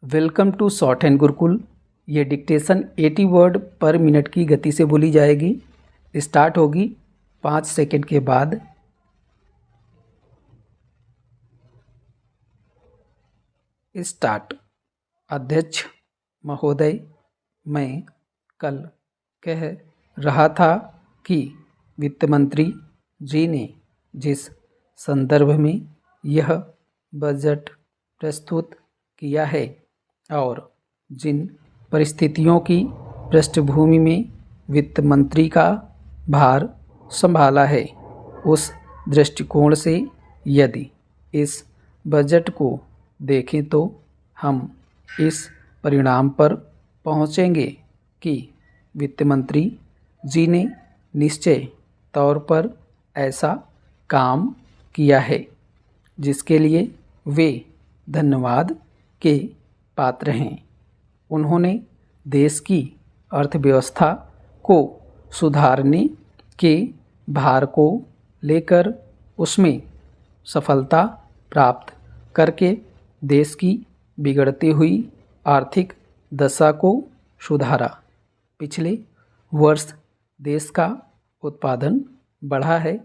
Welcome to shorthand Gurukul. ये dictation 80 word पर minute की गति से बोली जाएगी। स्टार्ट होगी 5 सेकंड के बाद। स्टार्ट। अध्यक्ष महोदय, मैं कल कह रहा था कि वित्त मंत्री जी ने जिस संदर्भ में यह बजट प्रस्तुत किया है और जिन परिस्थितियों की पृष्ठभूमि में वित्त मंत्री का भार संभाला है, उस दृष्टिकोण से यदि इस बजट को देखें तो हम इस परिणाम पर पहुंचेंगे कि वित्त मंत्री जी ने निश्चय तौर पर ऐसा काम किया है जिसके लिए वे धन्यवाद के पात्र हैं। उन्होंने देश की अर्थव्यवस्था को सुधारने के भार को लेकर उसमें सफलता प्राप्त करके देश की बिगड़ती हुई आर्थिक दशा को सुधारा। पिछले वर्ष देश का उत्पादन बढ़ा है,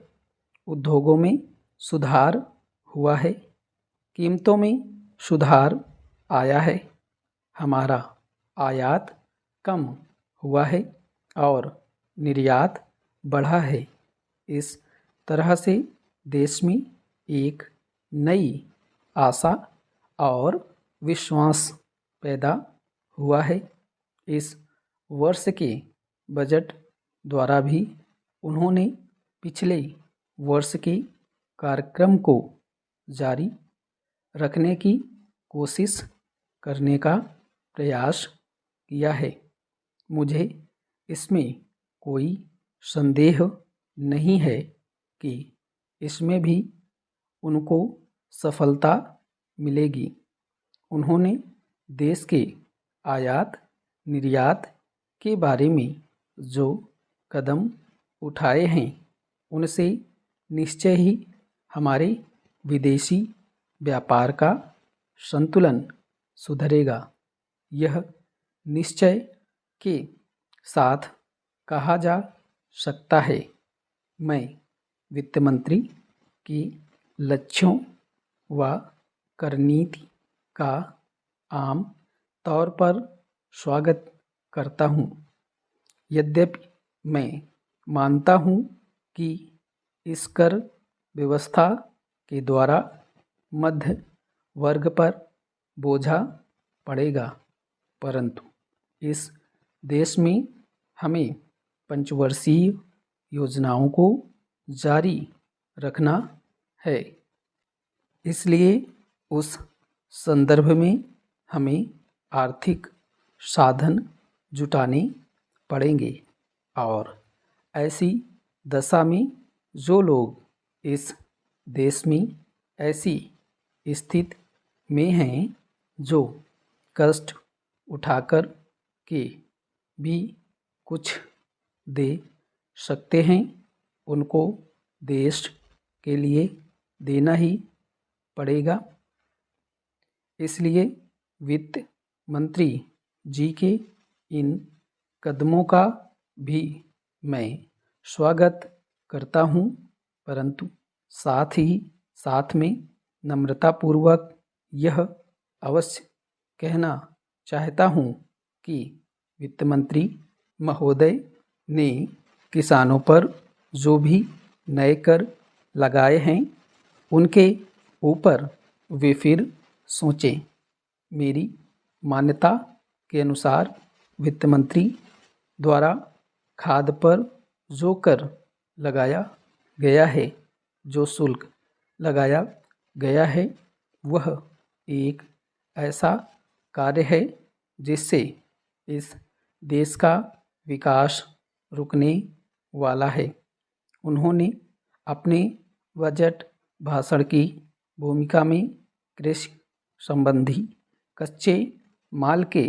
उद्योगों में सुधार हुआ है, कीमतों में सुधार आया है, हमारा आयात कम हुआ है और निर्यात बढ़ा है। इस तरह से देश में एक नई आशा और विश्वास पैदा हुआ है। इस वर्ष के बजट द्वारा भी उन्होंने पिछले वर्ष के कार्यक्रम को जारी रखने की कोशिश करने का प्रयास किया है। मुझे इसमें कोई संदेह नहीं है कि इसमें भी उनको सफलता मिलेगी। उन्होंने देश के आयात निर्यात के बारे में जो कदम उठाए हैं, उनसे निश्चय ही हमारे विदेशी व्यापार का संतुलन सुधरेगा। यह निश्चय के साथ कहा जा सकता है, मैं वित्त मंत्री की लक्ष्यों व करनीति का आम तौर पर स्वागत करता हूँ। यद्यपि मैं मानता हूँ कि इस कर व्यवस्था के द्वारा मध्य वर्ग पर बोझा पड़ेगा, परंतु इस देश में हमें पंचवर्षीय योजनाओं को जारी रखना है। इसलिए उस संदर्भ में हमें आर्थिक साधन जुटाने पड़ेंगे और ऐसी दशा में जो लोग इस देश में ऐसी स्थिति में हैं जो कष्ट उठाकर के भी कुछ दे सकते हैं, उनको देश के लिए देना ही पड़ेगा। इसलिए वित्त मंत्री जी के इन कदमों का भी मैं स्वागत करता हूं, परंतु साथ में नम्रतापूर्वक यह अवश्य कहना चाहता हूं कि वित्त मंत्री महोदय ने किसानों पर जो भी नए कर लगाए हैं, उनके ऊपर वे फिर सोचें। मेरी मान्यता के अनुसार वित्त मंत्री द्वारा खाद पर जो कर लगाया गया है, जो शुल्क लगाया गया है, वह एक ऐसा कार्य है जिससे इस देश का विकास रुकने वाला है। उन्होंने अपने बजट भाषण की भूमिका में कृषि संबंधी कच्चे माल के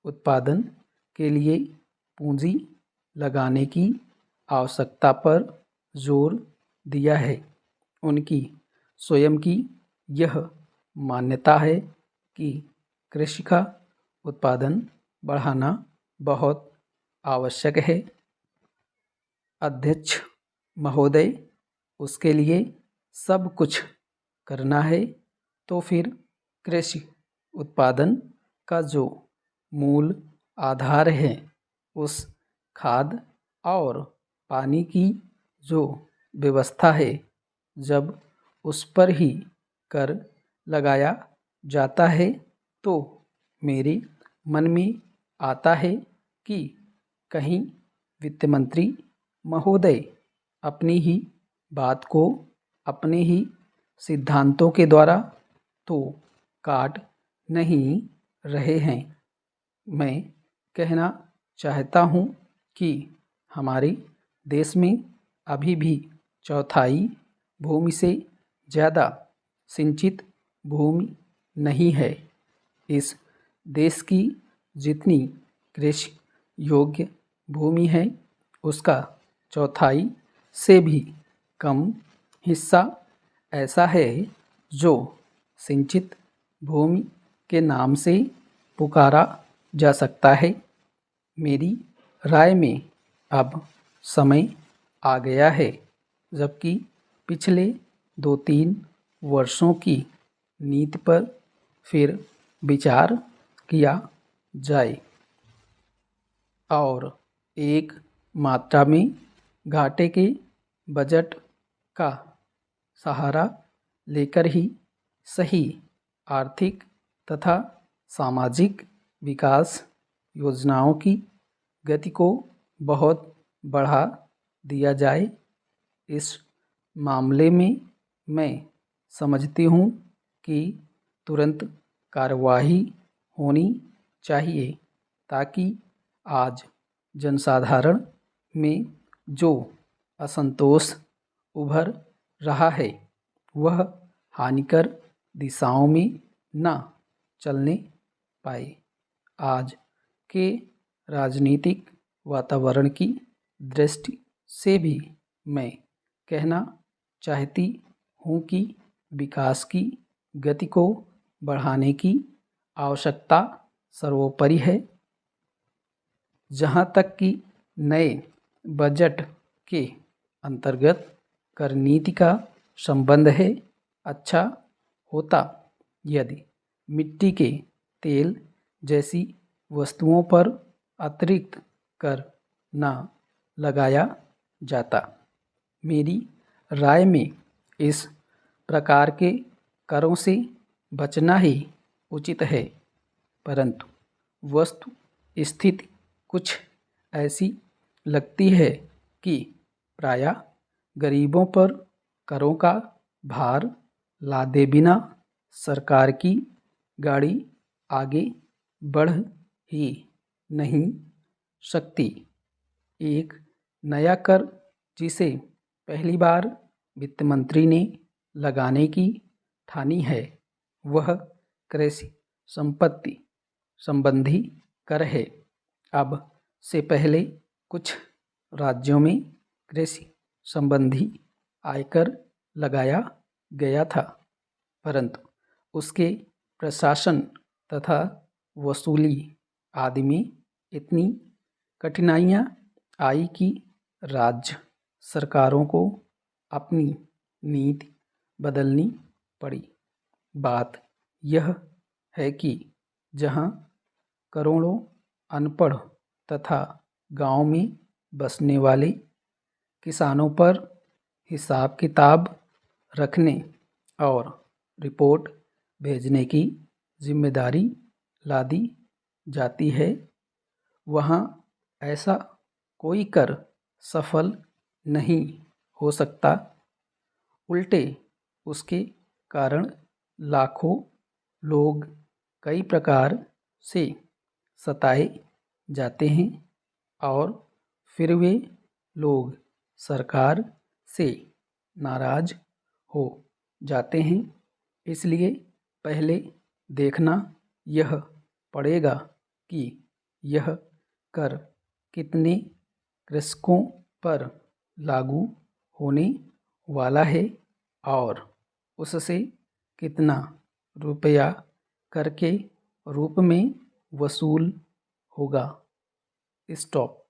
उत्पादन के लिए पूंजी लगाने की आवश्यकता पर जोर दिया है। उनकी स्वयं की यह मान्यता है कि कृषि का उत्पादन बढ़ाना बहुत आवश्यक है। अध्यक्ष महोदय, उसके लिए सब कुछ करना है तो फिर कृषि उत्पादन का जो मूल आधार है, उस खाद और पानी की जो व्यवस्था है, जब उस पर ही कर लगाया जाता है तो मेरे मन में आता है कि कहीं वित्त मंत्री महोदय अपनी ही बात को अपने ही सिद्धांतों के द्वारा तो काट नहीं रहे हैं। मैं कहना चाहता हूँ कि हमारे देश में अभी भी चौथाई भूमि से ज़्यादा सिंचित भूमि नहीं है। इस देश की जितनी कृषि योग्य भूमि है, उसका चौथाई से भी कम हिस्सा ऐसा है जो सिंचित भूमि के नाम से पुकारा जा सकता है। मेरी राय में अब समय आ गया है, जबकि पिछले 2-3 वर्षों की नीति पर फिर विचार किया जाए और एक मात्रा में घाटे के बजट का सहारा लेकर ही सही आर्थिक तथा सामाजिक विकास योजनाओं की गति को बहुत बढ़ा दिया जाए। इस मामले में मैं समझती हूँ कि तुरंत कार्यवाही होनी चाहिए, ताकि आज जनसाधारण में जो असंतोष उभर रहा है, वह हानिकर दिशाओं में न चलने पाए। आज के राजनीतिक वातावरण की दृष्टि से भी मैं कहना चाहती हूँ कि विकास की गति को बढ़ाने की आवश्यकता सर्वोपरि है। जहाँ तक कि नए बजट के अंतर्गत कर नीति का संबंध है, अच्छा होता यदि मिट्टी के तेल जैसी वस्तुओं पर अतिरिक्त कर न लगाया जाता। मेरी राय में इस प्रकार के करों से बचना ही उचित है, परंतु वस्तु स्थिति कुछ ऐसी लगती है कि प्रायः गरीबों पर करों का भार लादे बिना सरकार की गाड़ी आगे बढ़ ही नहीं सकती। एक नया कर जिसे पहली बार वित्त मंत्री ने लगाने की ठानी है, वह कृषि संपत्ति संबंधी कर है। अब से पहले कुछ राज्यों में कृषि संबंधी आयकर लगाया गया था, परंतु उसके प्रशासन तथा वसूली आदि में इतनी कठिनाइयाँ आई कि राज्य सरकारों को अपनी नीति बदलनी पड़ी। बात यह है कि जहाँ करोड़ों अनपढ़ तथा गांव में बसने वाले किसानों पर हिसाब किताब रखने और रिपोर्ट भेजने की जिम्मेदारी लादी जाती है, वहाँ ऐसा कोई कर सफल नहीं हो सकता। उल्टे उसके कारण लाखों लोग कई प्रकार से सताए जाते हैं और फिर वे लोग सरकार से नाराज हो जाते हैं। इसलिए पहले देखना यह पड़ेगा कि यह कर कितने कृषकों पर लागू होने वाला है और उससे कितना रुपया कर के रूप में वसूल होगा। स्टॉप।